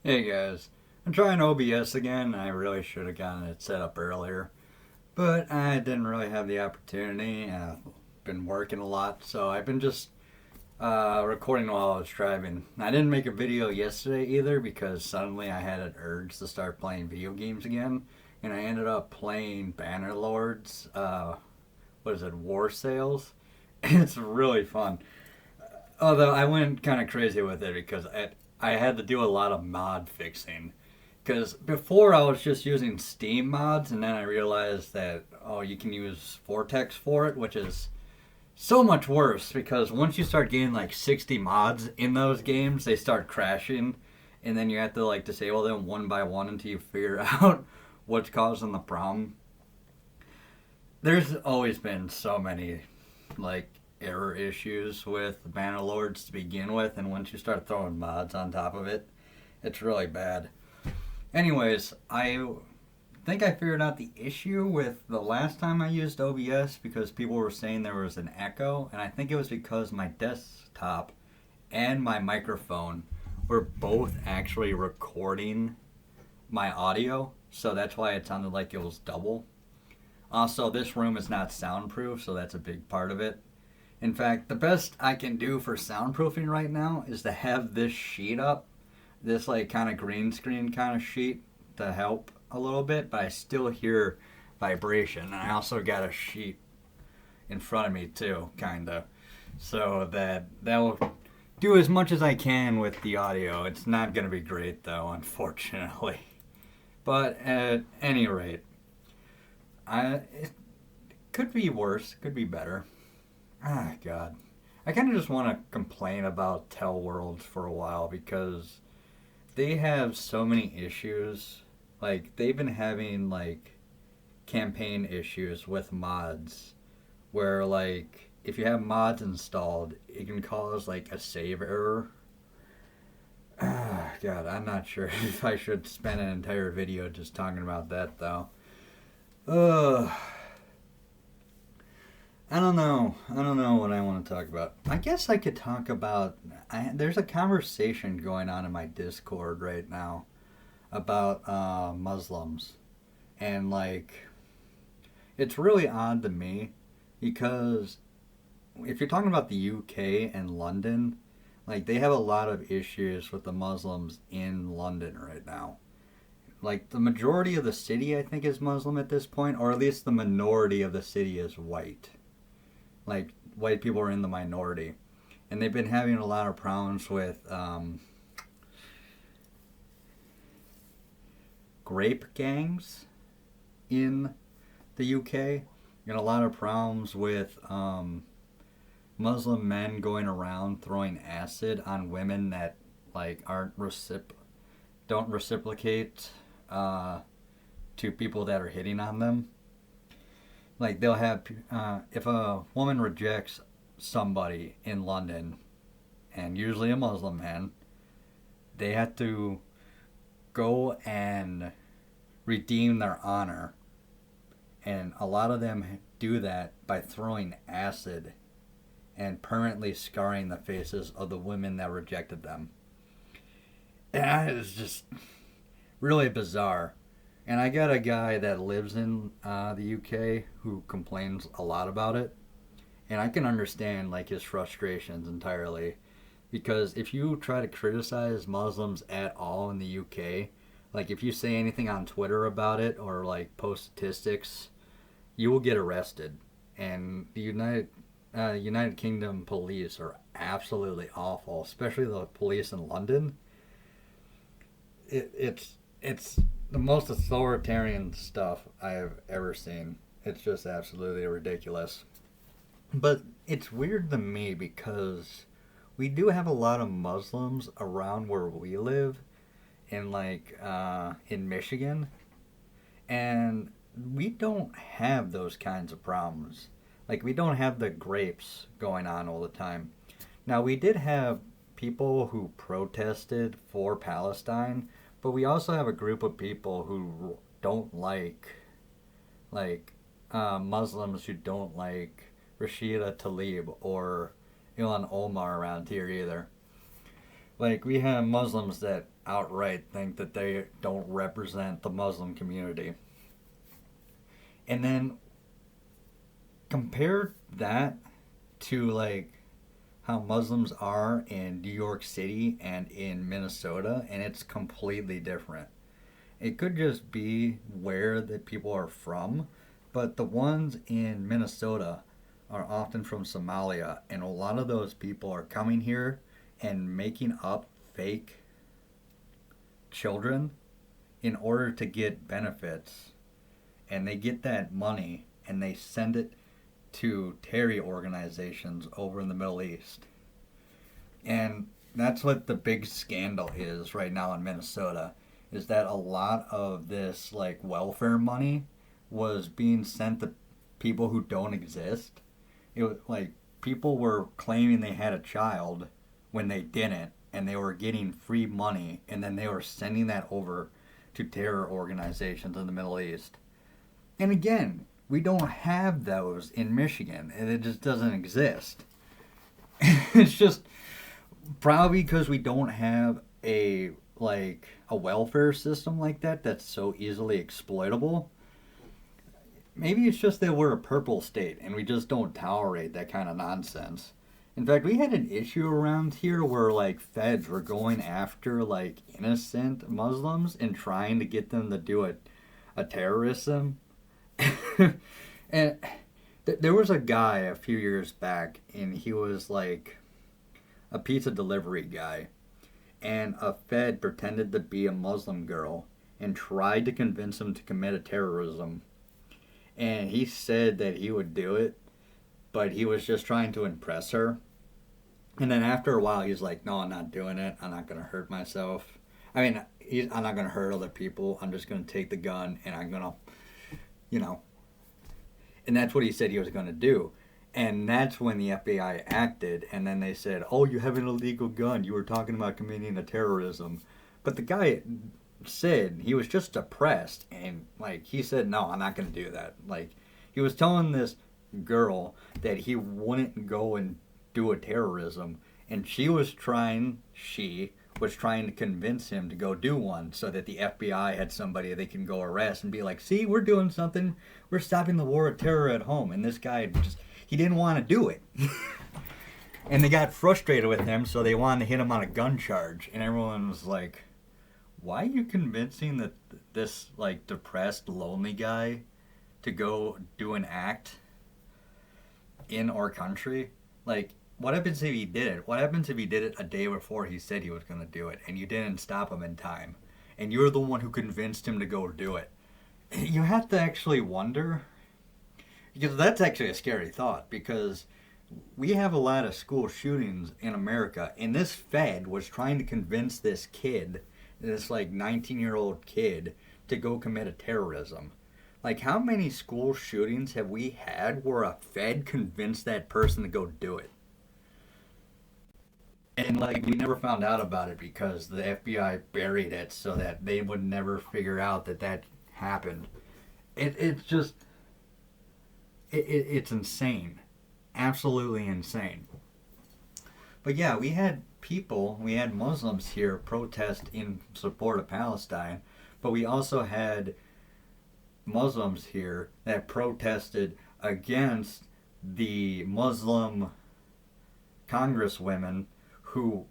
Hey guys, I'm trying OBS again. I really should have gotten it set up earlier, but I didn't really have the opportunity. I've been working a lot, so I've been just recording while I was driving. I didn't make a video yesterday either because suddenly I had an urge to start playing video games again, and I ended up playing Bannerlords. What is it? War Sales. It's really fun. Although I went kind of crazy with it because I had to do a lot of mod fixing. Because before I was just using Steam mods, and then I realized that, oh, you can use Vortex for it, which is so much worse because once you start getting like 60 mods in those games, they start crashing, and then you have to like disable them one by one until you figure out what's causing the problem. There's always been so many like error issues with Bannerlords to begin with, and once you start throwing mods on top of it, it's really bad. Anyways, I think I figured out the issue with the last time I used OBS because people were saying there was an echo, and I think it was because my desktop and my microphone were both actually recording my audio, so that's why it sounded like it was double. Also, this room is not soundproof, so that's a big part of it. In fact, the best I can do for soundproofing right now is to have this sheet up, this like kind of green screen kind of sheet to help a little bit, but I still hear vibration. And I also got a sheet in front of me too, kind of, so that will do as much as I can with the audio. It's not going to be great though, unfortunately. But at any rate, it could be worse, could be better. Ah, God. I kind of just want to complain about Tell Worlds for a while because they have so many issues. Like, they've been having, like, campaign issues with mods where, like, if you have mods installed, it can cause, like, a save error. Ah, God, I'm not sure if I should spend an entire video just talking about that, though. Ugh. I don't know. I don't know what I want to talk about. I guess I could talk about. There's a conversation going on in my Discord right now about Muslims, and like, it's really odd to me because if you're talking about the UK and London, like they have a lot of issues with the Muslims in London right now. Like the majority of the city, I think, is Muslim at this point, or at least the minority of the city is white. Like white people are in the minority, and they've been having a lot of problems with grape gangs in the UK, and a lot of problems with Muslim men going around throwing acid on women that like don't reciprocate uh, to people that are hitting on them. Like they'll have if a woman rejects somebody in London, and usually a Muslim man, they have to go and redeem their honor, and a lot of them do that by throwing acid and permanently scarring the faces of the women that rejected them. And that is just really bizarre. And I got a guy that lives in the UK who complains a lot about it, and I can understand like his frustrations entirely, because if you try to criticize Muslims at all in the UK, like if you say anything on Twitter about it or like post statistics, you will get arrested. And the United Kingdom police are absolutely awful, especially the police in London. It's the most authoritarian stuff I've ever seen. It's just absolutely ridiculous. But it's weird to me because we do have a lot of Muslims around where we live, in like in Michigan, and we don't have those kinds of problems. Like we don't have the grapes going on all the time. Now we did have people who protested for Palestine, but we also have a group of people who don't like Muslims who don't like Rashida Tlaib or Ilhan Omar around here either. Like, we have Muslims that outright think that they don't represent the Muslim community. And then compare that to, like, how Muslims are in New York City and in Minnesota, and it's completely different. It could just be where the people are from, but the ones in Minnesota are often from Somalia, and a lot of those people are coming here and making up fake children in order to get benefits. And they get that money and they send it to terror organizations over in the Middle East. And that's what the big scandal is right now in Minnesota, is that a lot of this like welfare money was being sent to people who don't exist. It was like people were claiming they had a child when they didn't, and they were getting free money, and then they were sending that over to terror organizations in the Middle East. And again, we don't have those in Michigan, and it just doesn't exist. It's just probably because we don't have a welfare system like that that's so easily exploitable. Maybe it's just that we're a purple state and we just don't tolerate that kind of nonsense. In fact, we had an issue around here where like feds were going after like innocent Muslims and trying to get them to do a terrorism. And there was a guy a few years back, and he was like a pizza delivery guy, and a Fed pretended to be a Muslim girl and tried to convince him to commit a terrorism. And he said that he would do it, but he was just trying to impress her. And then after a while, he's like, "No, I'm not doing it. I'm not going to hurt myself. I mean, I'm not going to hurt other people. I'm just going to take the gun and I'm going to, you know." And that's what he said he was going to do. And that's when the FBI acted. And then they said, "Oh, you have an illegal gun. You were talking about committing a terrorism." But the guy said he was just depressed. And, like, he said, "No, I'm not going to do that." Like, he was telling this girl that he wouldn't go and do a terrorism. And she was trying to convince him to go do one so that the FBI had somebody they can go arrest and be like, "See, we're doing something. We're stopping the war of terror at home." And this guy he didn't want to do it. And they got frustrated with him, so they wanted to hit him on a gun charge. And everyone was like, "Why are you convincing this like depressed, lonely guy to go do an act in our country? Like, what happens if he did it? What happens if he did it a day before he said he was going to do it, and you didn't stop him in time, and you're the one who convinced him to go do it?" You have to actually wonder, because that's actually a scary thought, because we have a lot of school shootings in America, and this Fed was trying to convince this kid, this like 19-year-old kid, to go commit a terrorism. Like, how many school shootings have we had where a Fed convinced that person to go do it? And like, we never found out about it because the FBI buried it so that they would never figure out that happened. It's just it's insane, absolutely insane. But yeah, we had Muslims here protest in support of Palestine, but we also had Muslims here that protested against the Muslim congresswomen who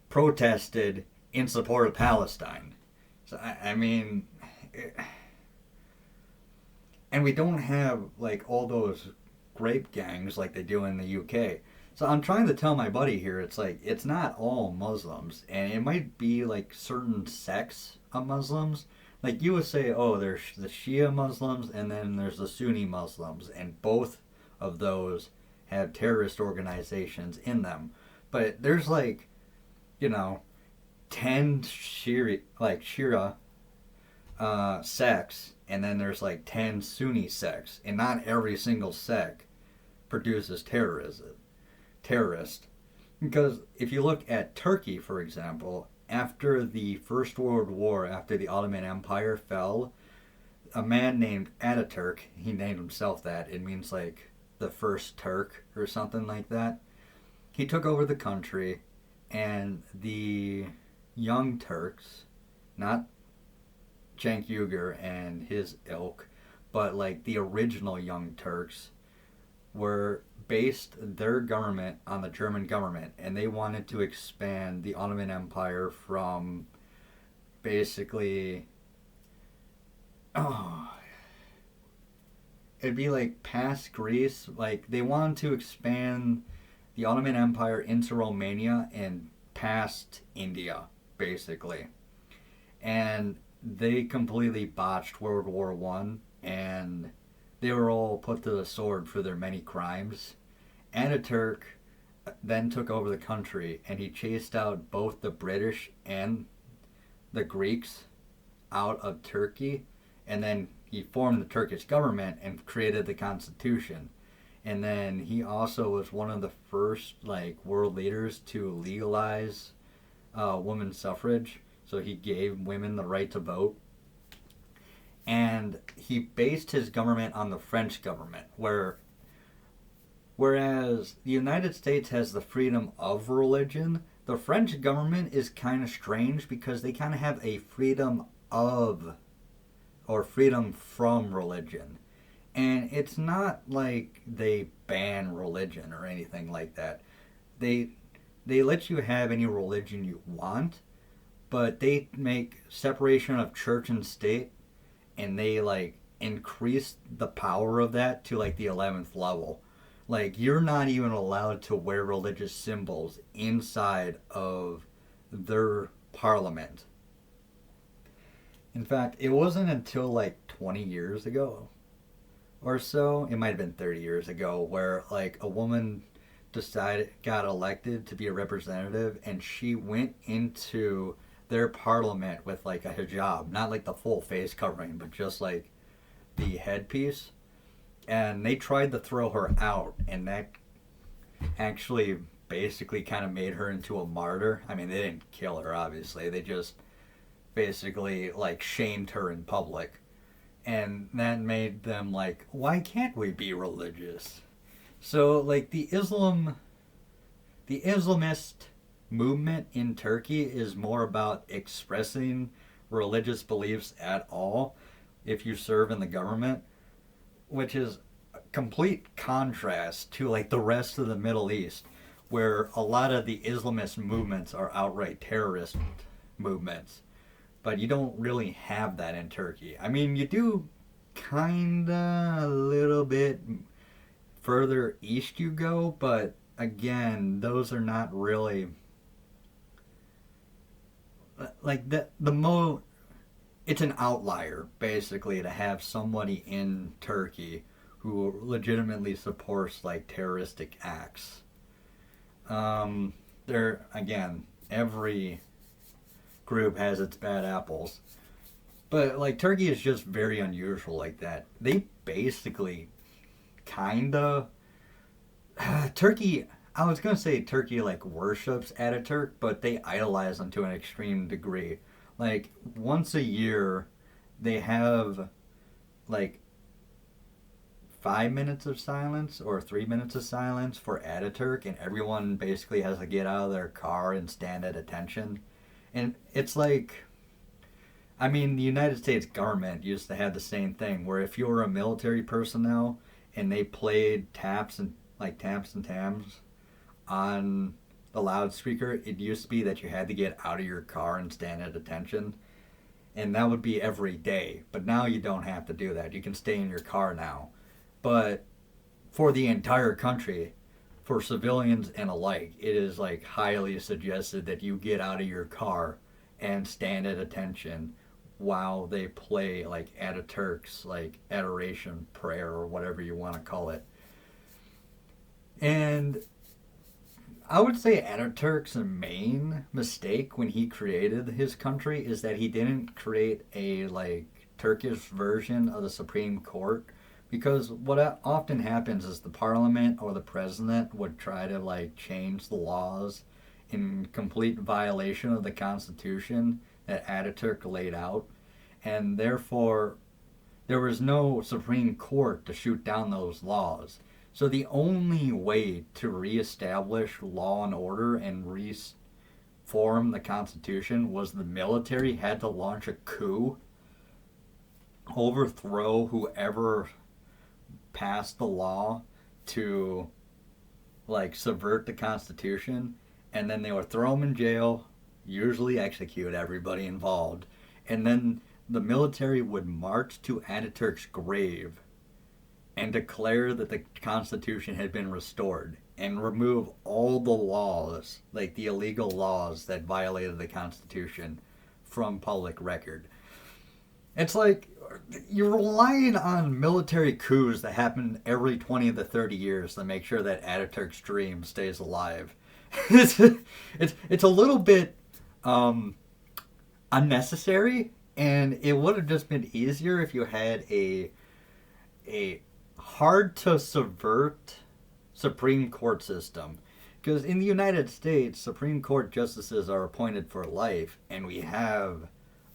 protested in support of Palestine. So I mean, and we don't have like all those grape gangs like they do in the UK. So I'm trying to tell my buddy here, it's like, it's not all Muslims, and it might be like certain sects of Muslims. Like, you would say, oh, there's the Shia Muslims and then there's the Sunni Muslims, and both of those have terrorist organizations in them. But there's like, 10 Shia sects, and then there's like 10 Sunni sects, and not every single sect produces terrorist. Because if you look at Turkey, for example, after the First World War, after the Ottoman Empire fell, a man named Ataturk, he named himself that, it means like the first Turk or something like that. He took over the country, And the Young Turks, not Cenk Uygur and his ilk, but like the original Young Turks, were based their government on the German government, and they wanted to expand the Ottoman Empire from basically, oh, it'd be like past Greece. Like they wanted to expand the Ottoman Empire into Romania and past India, basically. And they completely botched World War One, and they were all put to the sword for their many crimes. Ataturk then took over the country, and he chased out both the British and the Greeks out of Turkey, and then he formed the Turkish government and created the constitution. And then he also was one of the first like world leaders to legalize women's suffrage. So he gave women the right to vote, and he based his government on the French government, whereas the United States has the freedom of religion, the French government is kind of strange because they kind of have a freedom of or freedom from religion. And it's not like they ban religion or anything like that. They they let you have any religion you want, but they make separation of church and state, and they like increase the power of that to like the 11th level. Like you're not even allowed to wear religious symbols inside of their parliament. In fact, it wasn't until like 20 years ago or so, it might have been 30 years ago, where like a woman decided got elected to be a representative, and she went into their parliament with like a hijab, not like the full face covering, but just like the headpiece. And they tried to throw her out, and that actually basically kind of made her into a martyr. I mean, they didn't kill her, obviously. They just basically like shamed her in public. And that made them like, why can't we be religious? So like the Islamist movement in Turkey is more about expressing religious beliefs at all if you serve in the government, which is a complete contrast to like the rest of the Middle East, where a lot of the Islamist movements are outright terrorist movements. But you don't really have that in Turkey. I mean, you do kinda a little bit further east you go, but again, those are not really like the mo it's an outlier basically to have somebody in Turkey who legitimately supports like terroristic acts. There again, every group has its bad apples, but like Turkey is just very unusual like that. They basically kinda Turkey. I was gonna say Turkey like worships Ataturk, but they idolize him to an extreme degree. Like once a year, they have like 5 minutes of silence or 3 minutes of silence for Ataturk, and everyone basically has to get out of their car and stand at attention. And it's like, I mean, the United States government used to have the same thing where if you were a military personnel and they played taps and tams on the loudspeaker, it used to be that you had to get out of your car and stand at attention. And that would be every day. But now you don't have to do that. You can stay in your car now. But for the entire country, for civilians and alike, it is like highly suggested that you get out of your car and stand at attention while they play like Ataturk's like adoration prayer or whatever you want to call it. And I would say Ataturk's main mistake when he created his country is that he didn't create a like Turkish version of the Supreme Court, because what often happens is the parliament or the president would try to like change the laws in complete violation of the constitution that Ataturk laid out, and therefore there was no Supreme Court to shoot down those laws. So the only way to reestablish law and order and form the Constitution was the military had to launch a coup, overthrow whoever passed the law to like subvert the Constitution, and then they would throw them in jail, usually execute everybody involved, and then the military would march to Ataturk's grave and declare that the Constitution had been restored and remove all the laws, like the illegal laws that violated the Constitution, from public record. It's like you're relying on military coups that happen every 20 to 30 years to make sure that Ataturk's dream stays alive. It's a little bit unnecessary, and it would have just been easier if you had a hard to subvert Supreme Court system. Because in the United States, Supreme Court justices are appointed for life, and we have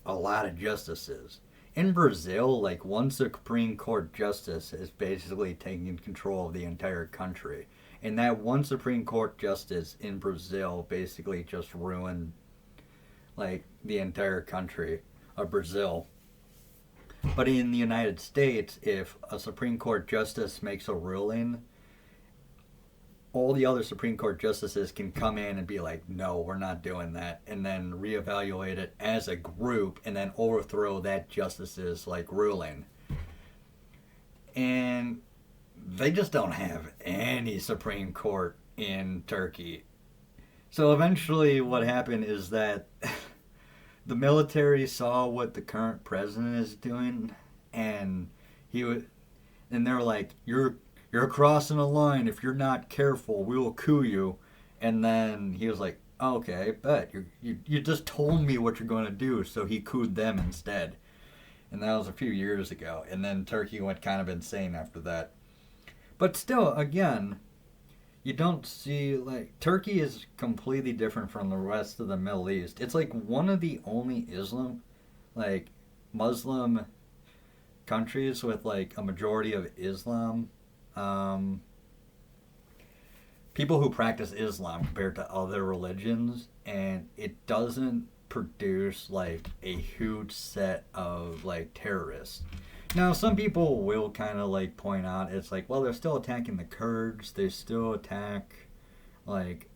a lot of justices. In Brazil, like one Supreme Court justice is basically taking control of the entire country. And that one Supreme Court justice in Brazil basically just ruined like the entire country of Brazil. But in the United States, if a Supreme Court justice makes a ruling, all the other Supreme Court justices can come in and be like, no, we're not doing that, and then reevaluate it as a group and then overthrow that justice's like ruling. And they just don't have any Supreme Court in Turkey. So eventually what happened is that the military saw what the current president is doing, and and they're like, you're crossing a line. If you're not careful, we will coup you. And then he was like, oh, okay, but you just told me what you're going to do. So he cooed them instead. And that was a few years ago. And then Turkey went kind of insane after that. But still, again, you don't see, like, Turkey is completely different from the rest of the Middle East. It's like one of the only Muslim countries with like a majority of Islam. People who practice Islam compared to other religions, and it doesn't produce like a huge set of like terrorists. Now, some people will kind of like point out it's like, well, they're still attacking the Kurds, they still attack like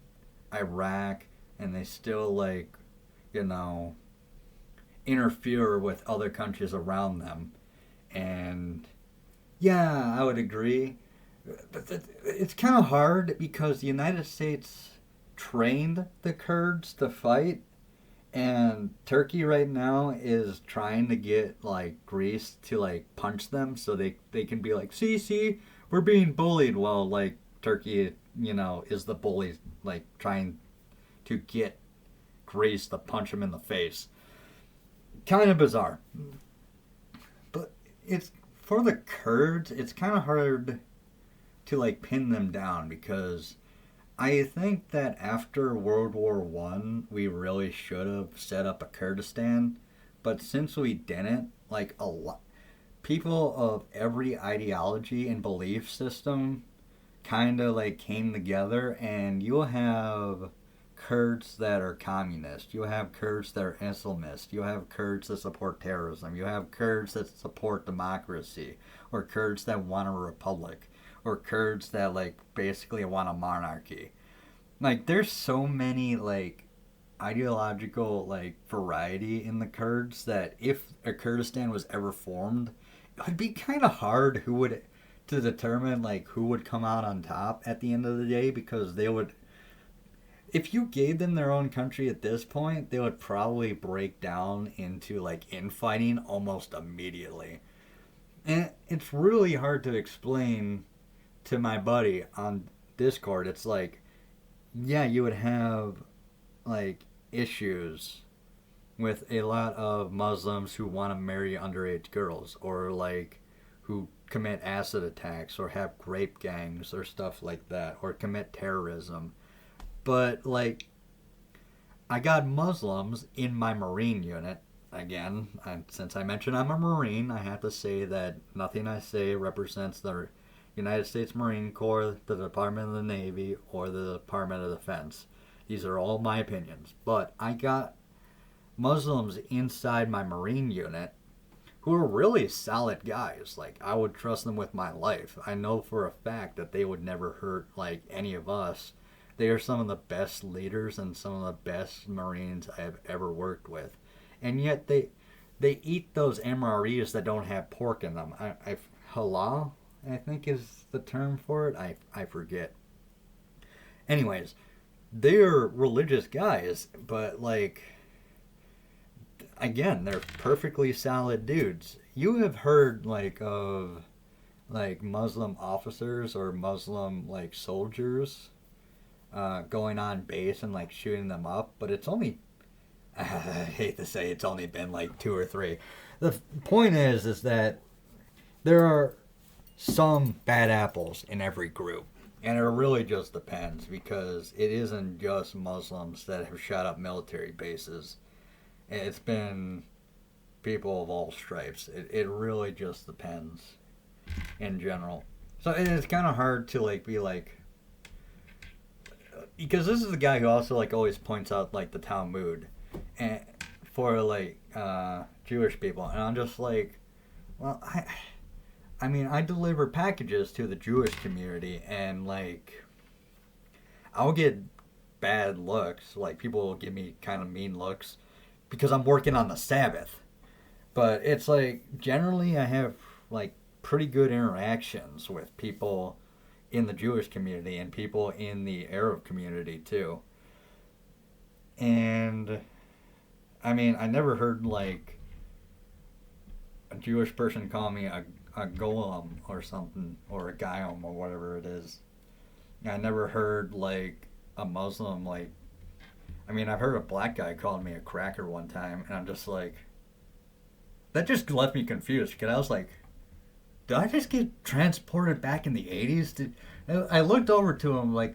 Iraq, and they still like, interfere with other countries around them. And yeah, I would agree. But it's kind of hard because the United States trained the Kurds to fight, and Turkey right now is trying to get like Greece to like punch them so they can be like, see, we're being bullied. Well, like Turkey, is the bully, like trying to get Greece to punch him in the face. Kind of bizarre. But it's for the Kurds, it's kind of hard to like pin them down because I think that after World War One, we really should have set up a Kurdistan, but since we didn't, like a lot, people of every ideology and belief system kind of like came together, and you'll have Kurds that are communist, you have Kurds that are Islamist, you have Kurds that support terrorism, you have Kurds that support democracy, or Kurds that want a republic, or Kurds that like basically want a monarchy. Like there's so many like ideological like variety in the Kurds that if a Kurdistan was ever formed, it would be kind of hard to determine like who would come out on top at the end of the day, because they would, if you gave them their own country at this point, they would probably break down into like infighting almost immediately. And it's really hard to explain to my buddy on Discord. It's like, yeah, you would have like issues with a lot of Muslims who want to marry underage girls, or like who commit acid attacks or have grape gangs or stuff like that, or commit terrorism. But like, I got Muslims in my Marine unit. Again, since I mentioned I'm a Marine, I have to say that nothing I say represents the United States Marine Corps, the Department of the Navy, or the Department of Defense. These are all my opinions. But I got Muslims inside my Marine unit who are really solid guys. Like, I would trust them with my life. I know for a fact that they would never hurt, like, any of us. They are some of the best leaders and some of the best Marines I have ever worked with. And yet they eat those MREs that don't have pork in them. Halal, I think is the term for it. I forget. Anyways, they're religious guys, but like, again, they're perfectly solid dudes. You have heard like of like Muslim officers or Muslim like soldiers going on base and like shooting them up, but it's only, I hate to say, it's only been like 2 or 3. The point is that there are some bad apples in every group. And it really just depends, because it isn't just Muslims that have shot up military bases. It's been people of all stripes. It really just depends in general. So it's kind of hard to like be like, because this is the guy who also like always points out like the Talmud and for like Jewish people, and I'm just like, well, I mean, I deliver packages to the Jewish community, and like, I'll get bad looks. Like, people will give me kind of mean looks because I'm working on the Sabbath. But it's like, generally, I have like pretty good interactions with people in the Jewish community and people in the Arab community too. And I mean, I never heard like a Jewish person call me a golem or something, or a guyom or whatever it is. I never heard like a Muslim like, I mean, I've heard a black guy calling me a cracker one time, and I'm just like, that just left me confused, because I was like, did I just get transported back in the 80s? I looked over to him like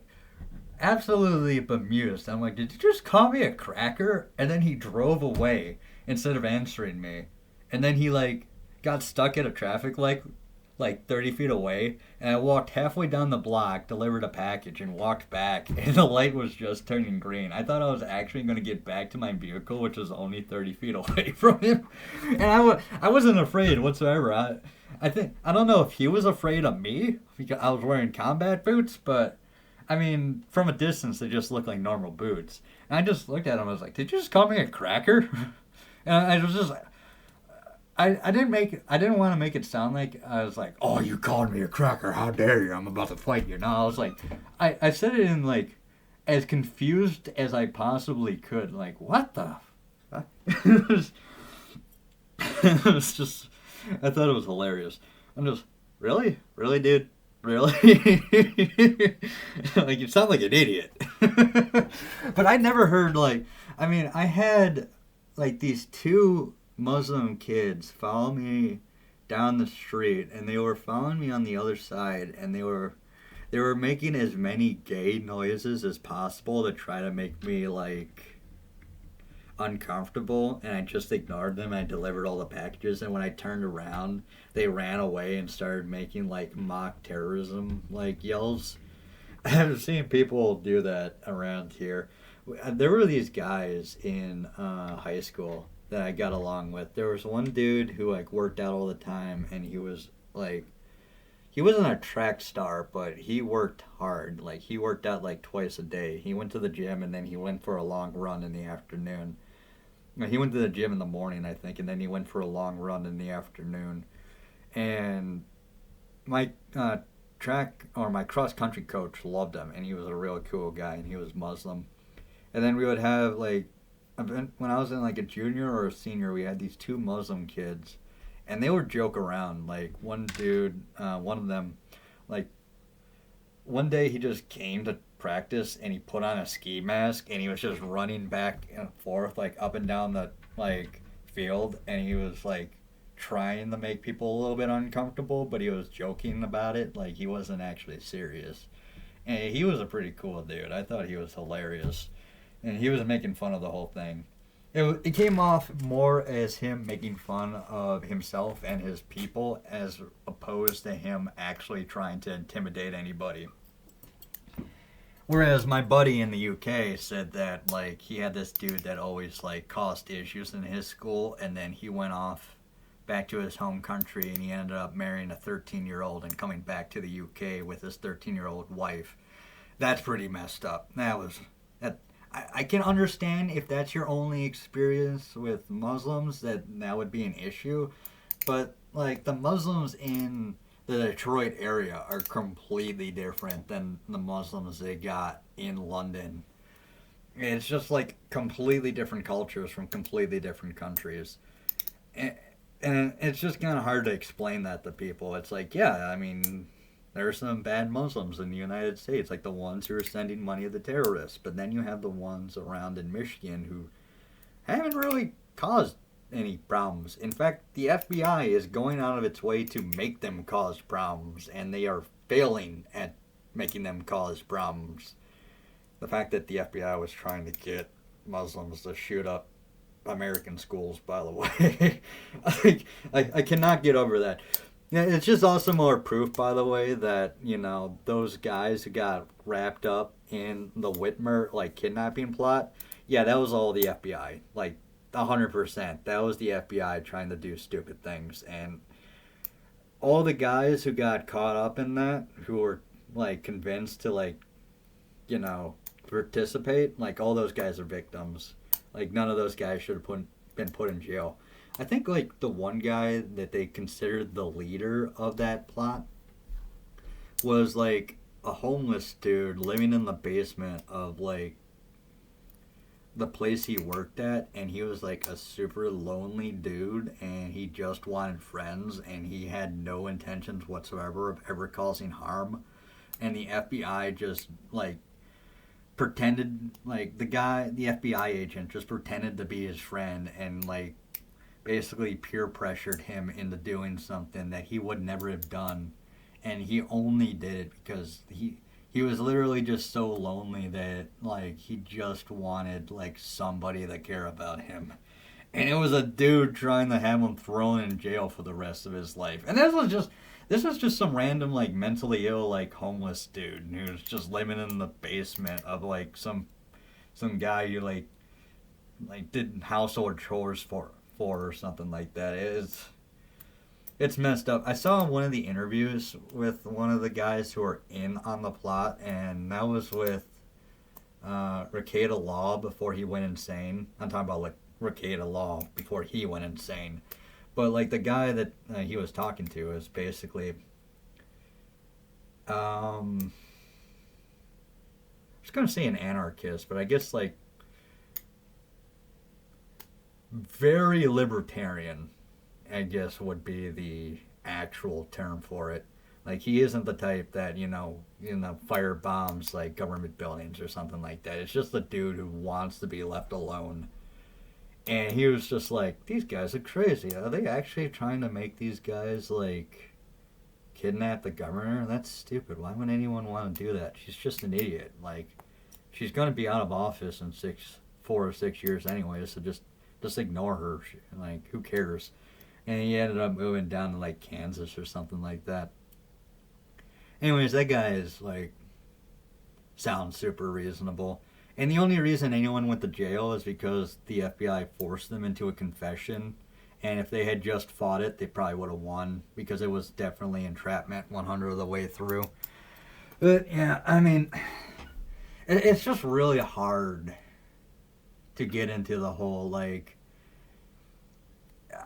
absolutely bemused. I'm like, did you just call me a cracker? And then he drove away instead of answering me. And then he like got stuck at a traffic light like 30 feet away, and I walked halfway down the block, delivered a package, and walked back, and the light was just turning green. I thought I was actually going to get back to my vehicle, which was only 30 feet away from him, and I wasn't afraid whatsoever. I don't know if he was afraid of me because I was wearing combat boots, but I mean, from a distance, they just looked like normal boots. And I just looked at him, I was like, did you just call me a cracker? And I was just, I didn't want to make it sound like I was like, oh, you called me a cracker, how dare you, I'm about to fight you. No, I was like, I said it in like as confused as I possibly could, like, what the fuck? It was just, I thought it was hilarious. I'm just, really dude, really? Like, you sound like an idiot. But I never heard like, I mean, I had like these 2 Muslim kids follow me down the street, and they were following me on the other side, and they were making as many gay noises as possible to try to make me like uncomfortable, and I just ignored them. I delivered all the packages, and when I turned around, they ran away and started making like mock terrorism like yells. I've seen people do that around here. There were these guys in high school that I got along with. There was one dude who like worked out all the time, and he was like, he wasn't a track star, but he worked hard. Like, he worked out like twice a day. He went to the gym, and then he went for a long run in the afternoon. He went to the gym in the morning, I think, and then he went for a long run in the afternoon. And my my cross country coach loved him, and he was a real cool guy, and he was Muslim. And then we would have like, when I was in like a junior or a senior, we had these 2 Muslim kids, and they would joke around. Like, one dude, one of them, like, one day he just came to practice, and he put on a ski mask, and he was just running back and forth, like, up and down the like field, and he was like trying to make people a little bit uncomfortable, but he was joking about it, like he wasn't actually serious. And he was a pretty cool dude. I thought he was hilarious, and he was making fun of the whole thing. It came off more as him making fun of himself and his people, as opposed to him actually trying to intimidate anybody. Whereas my buddy in the UK said that like he had this dude that always like caused issues in his school, and then he went off back to his home country and he ended up marrying a 13-year-old and coming back to the UK with his 13-year-old wife. That's pretty messed up. That was that. I can understand if that's your only experience with Muslims, that would be an issue, but like the Muslims in the Detroit area are completely different than the Muslims they got in London. It's just like completely different cultures from completely different countries. And, and it's just kind of hard to explain that to people. It's like, yeah, I mean, there are some bad Muslims in the United States, like the ones who are sending money to the terrorists. But then you have the ones around in Michigan who haven't really caused any problems. In fact, the FBI is going out of its way to make them cause problems, and they are failing at making them cause problems. The fact that the FBI was trying to get Muslims to shoot up American schools, by the way, I cannot get over that. Yeah, it's just also more proof, by the way, that those guys who got wrapped up in the Whitmer like kidnapping plot. Yeah, that was all the FBI. Like 100%. That was the FBI trying to do stupid things, and all the guys who got caught up in that, who were like convinced to you know participate, like all those guys are victims. Like none of those guys should have been put in jail. I think like the one guy that they considered the leader of that plot was like a homeless dude living in the basement of like the place he worked at, and he was like a super lonely dude, and he just wanted friends, and he had no intentions whatsoever of ever causing harm. And the FBI just like pretended, like the FBI agent just pretended to be his friend, and like basically peer pressured him into doing something that he would never have done. And he only did it because he was literally just so lonely that like he just wanted like somebody to care about him. And it was a dude trying to have him thrown in jail for the rest of his life. And this was just some random like mentally ill like homeless dude who was just living in the basement of like some guy who like did household chores for or something like that. It's messed up. I saw one of the interviews with one of the guys who are in on the plot, and that was with Rekieta Law before he went insane. I'm talking about like Rekieta Law before he went insane. But like the guy that he was talking to is basically, I was gonna say an anarchist, but I guess like very libertarian, I guess would be the actual term for it. Like he isn't the type that fire bombs like government buildings or something like that. It's just the dude who wants to be left alone. And he was just like, these guys are crazy. Are they actually trying to make these guys like kidnap the governor? That's stupid. Why would anyone want to do that? She's just an idiot. Like she's gonna be out of office in 4 or 6 years anyway. So just ignore her. Like who cares? And he ended up moving down to like Kansas or something like that. Anyways, that guy is like sounds super reasonable. And the only reason anyone went to jail is because the FBI forced them into a confession. And if they had just fought it, they probably would have won because it was definitely entrapment 100 of the way through. But yeah, I mean, it's just really hard to get into the whole like.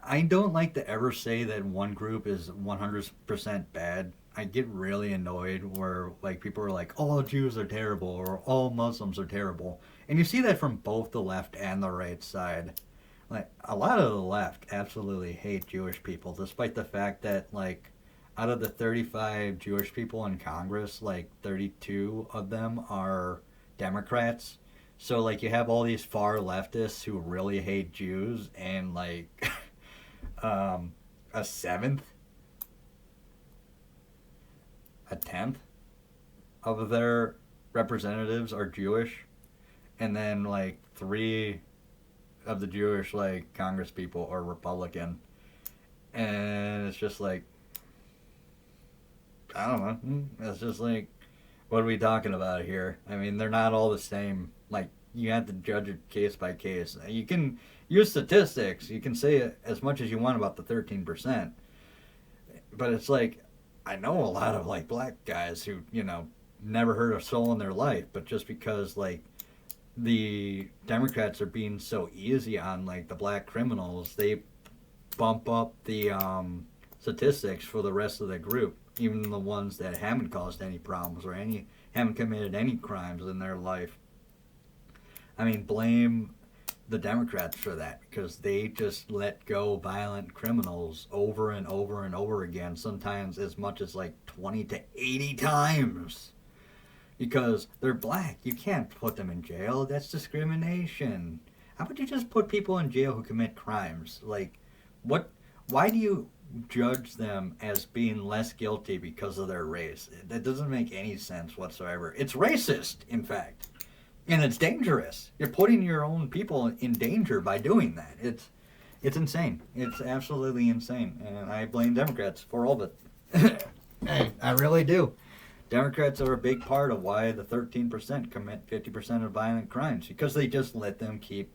I don't like to ever say that one group is 100% bad. I get really annoyed where like people are like, all Jews are terrible or all Muslims are terrible. And you see that from both the left and the right side. Like a lot of the left absolutely hate Jewish people, despite the fact that like out of the 35 Jewish people in Congress, like 32 of them are Democrats. So like you have all these far leftists who really hate Jews, and like a seventh, a tenth of their representatives are Jewish, and then like three of the Jewish like Congress people are Republican, and it's just like I don't know. It's just like What are we talking about here? I mean, they're not all the same. Like, you have to judge it case by case. You can use statistics. You can say as much as you want about the 13%. But it's like, I know a lot of, like, black guys who, never heard a soul in their life. But just because, like, the Democrats are being so easy on, like, the black criminals, they bump up the statistics for the rest of the group, even the ones that haven't caused any problems or haven't committed any crimes in their life. I mean, blame the Democrats for that because they just let go violent criminals over and over and over again, sometimes as much as like 20 to 80 times. Because they're black. You can't put them in jail. That's discrimination. How about you just put people in jail who commit crimes? Like, what? Why do you judge them as being less guilty because of their race? That doesn't make any sense whatsoever. It's racist, in fact, and it's dangerous. You're putting your own people in danger by doing that. It's insane. It's absolutely insane, and I blame Democrats for all of it. I really do. Democrats are a big part of why the 13% commit 50% of violent crimes because they just let them keep,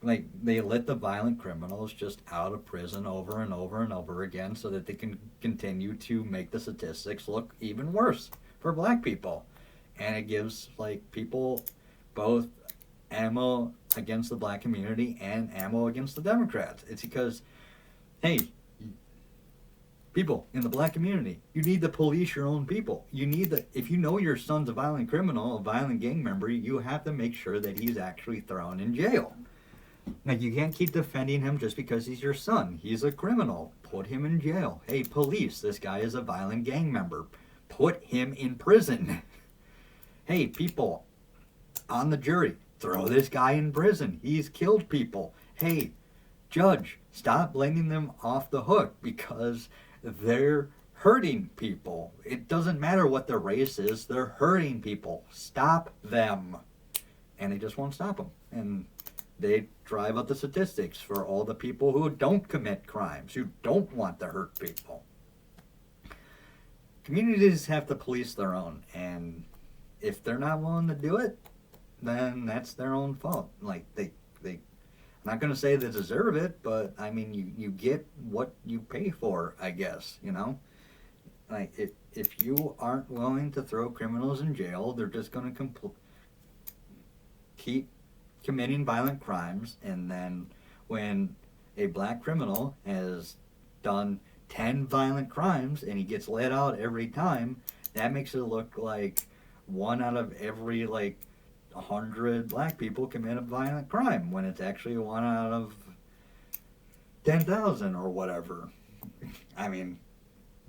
like, they let the violent criminals just out of prison over and over and over again so that they can continue to make the statistics look even worse for black people. And it gives, like, people both ammo against the black community and ammo against the Democrats. It's because, hey, people in the black community, you need to police your own people. If you know your son's a violent criminal, a violent gang member, you have to make sure that he's actually thrown in jail. Like, you can't keep defending him just because he's your son. He's a criminal. Put him in jail. Hey, police, this guy is a violent gang member. Put him in prison. Hey, people on the jury, throw this guy in prison. He's killed people. Hey, judge, stop letting them off the hook because they're hurting people. It doesn't matter what their race is. They're hurting people. Stop them. And they just won't stop them. And they drive up the statistics for all the people who don't commit crimes, who don't want to hurt people. Communities have to police their own. And if they're not willing to do it, then that's their own fault. Like, I'm not going to say they deserve it, but I mean, you get what you pay for, I guess, Like, if you aren't willing to throw criminals in jail, they're just going to keep committing violent crimes, and then when a black criminal has done 10 violent crimes and he gets let out every time, that makes it look like one out of every, like, 100 black people commit a violent crime when it's actually 1 out of 10,000 or whatever. I mean,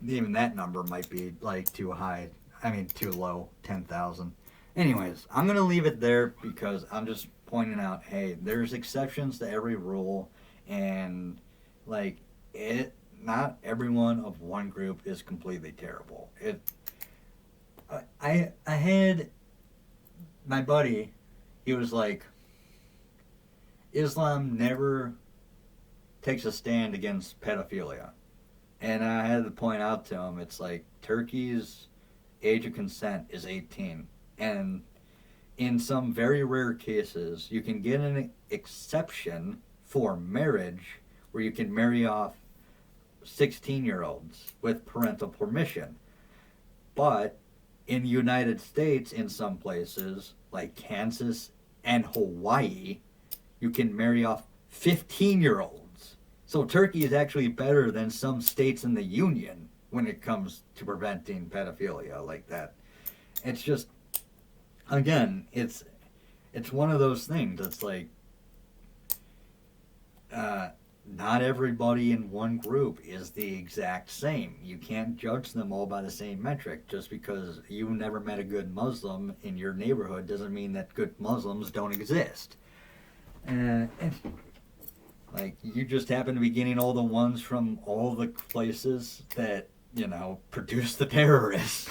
even that number might be, like, too high. I mean, too low, 10,000. Anyways, I'm going to leave it there because I'm just pointing out, hey, there's exceptions to every rule, and, like, not everyone of one group is completely terrible. I had my buddy, he was like, Islam never takes a stand against pedophilia. And I had to point out to him, it's like Turkey's age of consent is 18. And in some very rare cases, you can get an exception for marriage where you can marry off 16-year-olds with parental permission. But in the United States, in some places, like Kansas and Hawaii, you can marry off 15-year-olds. So Turkey is actually better than some states in the Union when it comes to preventing pedophilia like that. It's just, again, it's one of those things that's like, not everybody in one group is the exact same. You can't judge them all by the same metric. Just because you never met a good Muslim in your neighborhood doesn't mean that good Muslims don't exist. Like, you just happen to be getting all the ones from all the places that, produce the terrorists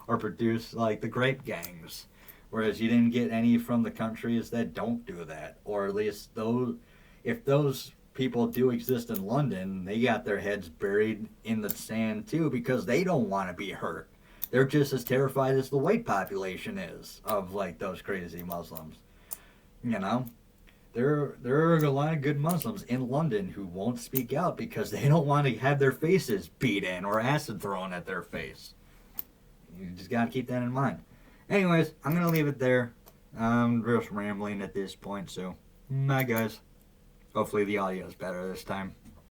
or produce, like, the grape gangs. Whereas you didn't get any from the countries that don't do that. Or at least if those people do exist in London, they got their heads buried in the sand too because they don't want to be hurt. they're just as terrified as the white population is of like those crazy Muslims. You know, there are a lot of good Muslims in London who won't speak out because they don't want to have their faces beat in or acid thrown at their face. You just gotta keep that in mind. Anyways, I'm gonna leave it there. I'm just rambling at this point, so bye guys. Hopefully the audio is better this time.